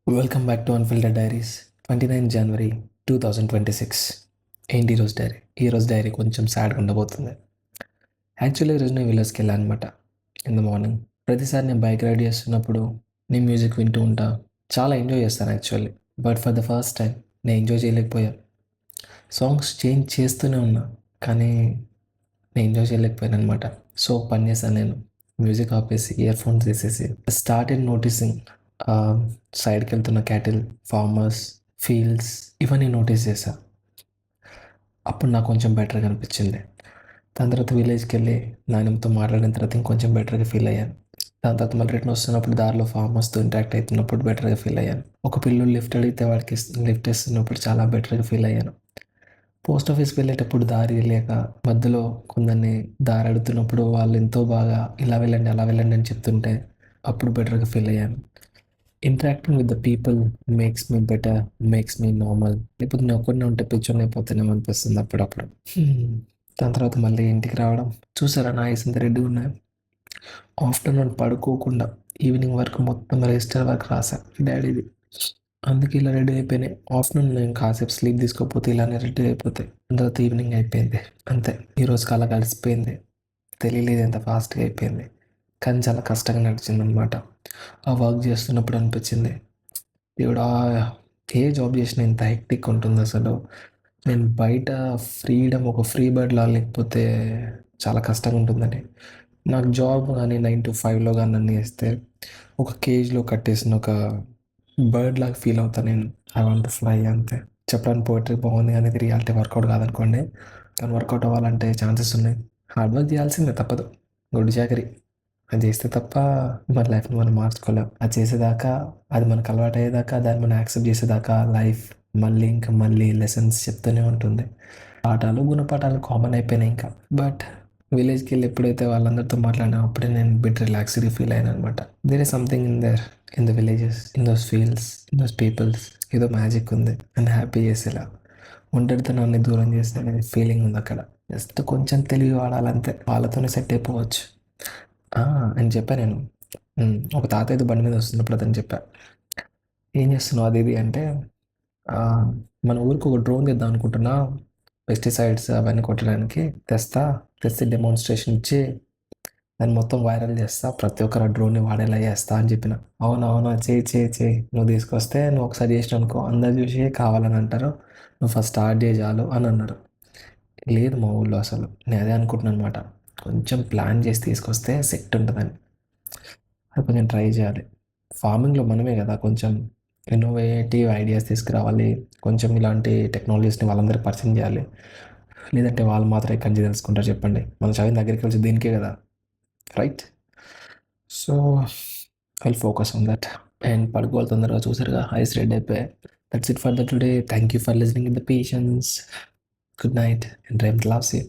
Welcome back to unfiltered diaries 29 జనవరి 2026. ఏంటి ఈరోజు dairy కొంచెం సాడ్గా ఉండబోతుంది. యాక్చువల్లీ ఈరోజు నేను విలేజ్కి వెళ్ళాను అనమాట. ఇన్ ద మార్నింగ్ ప్రతిసారి నేను బైక్ రైడ్ చేస్తున్నప్పుడు నేను మ్యూజిక్ వింటూ ఉంటా, చాలా ఎంజాయ్ చేస్తాను actually. But for the first time నేను ఎంజాయ్ చేయలేకపోయాను. సాంగ్స్ చేంజ్ చేస్తూనే ఉన్నా, కానీ నేను ఎంజాయ్ చేయలేకపోయాను అనమాట. సో పని చేశాను నేను, మ్యూజిక్ ఆపేసి ఇయర్ ఫోన్స్ తీసేసి స్టార్టెడ్ నోటీసింగ్ సైడ్కి వెళ్తున్న క్యాటిల్, ఫార్మర్స్, ఫీల్డ్స్ ఇవన్నీ నోటీస్ చేశా. అప్పుడు నాకు కొంచెం బెటర్గా అనిపించింది. దాని తర్వాత విలేజ్కి వెళ్ళి నాయనమ్మతో మాట్లాడిన తర్వాత ఇంకొంచెం బెటర్గా ఫీల్ అయ్యాను. దాని తర్వాత మళ్ళీ రిటర్న్ వస్తున్నప్పుడు దారిలో ఫార్మర్స్తో ఇంటరాక్ట్ అవుతున్నప్పుడు బెటర్గా ఫీల్ అయ్యాను. ఒక పిల్లలు లిఫ్ట్ అడిగితే వాడికి లిఫ్ట్ ఇస్తున్నప్పుడు చాలా బెటర్గా ఫీల్ అయ్యాను. పోస్ట్ ఆఫీస్కి వెళ్ళేటప్పుడు దారి లేక మధ్యలో కొందరిని దారి అడుగుతున్నప్పుడు వాళ్ళు ఎంతో బాగా ఇలా వెళ్ళండి అలా వెళ్ళండి అని చెప్తుంటే అప్పుడు బెటర్గా ఫీల్ అయ్యాను. Interacting with the people makes me better, makes me normal. లేకపోతే నేను ఒక్కడినే ఉంటే పిచ్చోని అయిపోతేనేమో అనిపిస్తుంది అప్పుడప్పుడు. దాని తర్వాత మళ్ళీ ఇంటికి రావడం, చూసారా నా ఐస్ ఎంత రెడ్డిగా ఉన్నాయి. ఆఫ్టర్నూన్ పడుకోకుండా ఈవినింగ్ వరకు మొత్తం రిజిస్టర్ వర్క్ రాసా డాడీది, అందుకే ఇలా రెడీ అయిపోయినాయి. ఆఫ్టర్నూన్ నేను కాసేపు స్లీప్ తీసుకోకపోతే ఇలానే రెడీ అయిపోతాయి. దాని తర్వాత ఈవినింగ్ అయిపోయింది, అంతే. ఈరోజు కళ కలిసిపోయింది, తెలియలేదు ఎంత ఫాస్ట్గా అయిపోయింది. కానీ చాలా కష్టంగా నడిచింది అనమాట. ఆ వర్క్ చేస్తున్నప్పుడు అనిపించింది, దేవుడా ఏ జాబ్ చేసినా ఇంత హెక్టిక్ ఉంటుంది అసలు. నేను బయట ఫ్రీడమ్, ఒక ఫ్రీ బర్డ్లా లేకపోతే చాలా కష్టంగా ఉంటుందని. నాకు జాబ్ కానీ 9 to 5లో కానీ నన్ను వేస్తే ఒక కేజ్లో కట్టేసిన ఒక బర్డ్ లాగా ఫీల్ అవుతాను నేను. ఐ వాంట్ టు ఫ్లై, అంతే. చెప్పడానికి పోయిటరీ బాగుంది కానీ ఇది రియాలిటీ వర్కౌట్ కాదనుకోండి. కానీ వర్కౌట్ అవ్వాలంటే ఛాన్సెస్ ఉన్నాయి. హార్డ్ వర్క్ చేయాల్సిందే, తప్పదు. గుడ్ చాకరీ అది చేస్తే తప్ప మన లైఫ్ని మనం మార్చుకోలేం. అది చేసేదాకా, అది మనకు అలవాటు అయ్యేదాకా, దాన్ని మనం యాక్సెప్ట్ చేసేదాకా లైఫ్ మళ్ళీ ఇంకా మళ్ళీ లెసన్స్ చెప్తూనే ఉంటుంది. పాఠాలు గుణపాఠాలు కామన్ అయిపోయినాయి ఇంకా. బట్ విలేజ్కి వెళ్ళి ఎప్పుడైతే వాళ్ళందరితో మాట్లాడినా అప్పుడే నేను బిట్ రిలాక్స్డ్గా ఫీల్ అయ్యాను అనమాట. There is something in the villages, in those fields, in those peoples. ఏదో మ్యాజిక్ ఉంది అండ్ హ్యాపీ చేసేలా, ఒంటరితనాన్ని దూరం చేసే ఫీలింగ్ ఉంది అక్కడ. జస్ట్ కొంచెం తెలివి వాడాలంతే, వాళ్ళతోనే సెట్ అయిపోవచ్చు అని చెప్పా నేను. ఒక తాతయ్యతో బండి మీద వస్తున్నప్పుడు అతను చెప్పా, ఏం చేస్తున్నావు అది ఇది అంటే, మన ఊరికి ఒక డ్రోన్ తెద్దాం అనుకుంటున్నా, పెస్టిసైడ్స్ అవన్నీ కొట్టడానికి తెస్తే డెమాన్స్ట్రేషన్ ఇచ్చి దాన్ని మొత్తం వైరల్ చేస్తా, ప్రతి ఒక్కరు ఆ డ్రోన్ని వాడేలా చేస్తా అని చెప్పిన. అవునా చేయి నువ్వు తీసుకొస్తే, నువ్వు ఒకసారి చేసిన అనుకో అందరు చూసి కావాలని అంటారు, నువ్వు ఫస్ట్ స్టార్ట్ చేయి చాలు అని అన్నారు. లేదు మా ఊళ్ళో అసలు, నేను అదే అనుకుంటున్నాను అనమాట. కొంచెం ప్లాన్ చేసి తీసుకొస్తే సెట్ ఉంటుందని. అది కొంచెం ట్రై చేయాలి. ఫార్మింగ్లో మనమే కదా కొంచెం ఇన్నోవేటివ్ ఐడియాస్ తీసుకురావాలి, కొంచెం ఇలాంటి టెక్నాలజీస్ని వాళ్ళందరికీ పరిచయం చేయాలి. లేదంటే వాళ్ళు మాత్రం ఎక్కడి నుంచి తెలుసుకుంటారు చెప్పండి, మనం చదివిన దగ్గరికి వచ్చి దీనికే కదా, right? So I focus on that. And పడుకోవాలి తొందరగా, చూసారుగా ఐస్ రెడ్ అయిపోయాయి. That's it for the today. Thank you for listening with the patience. Good night and dream loves you.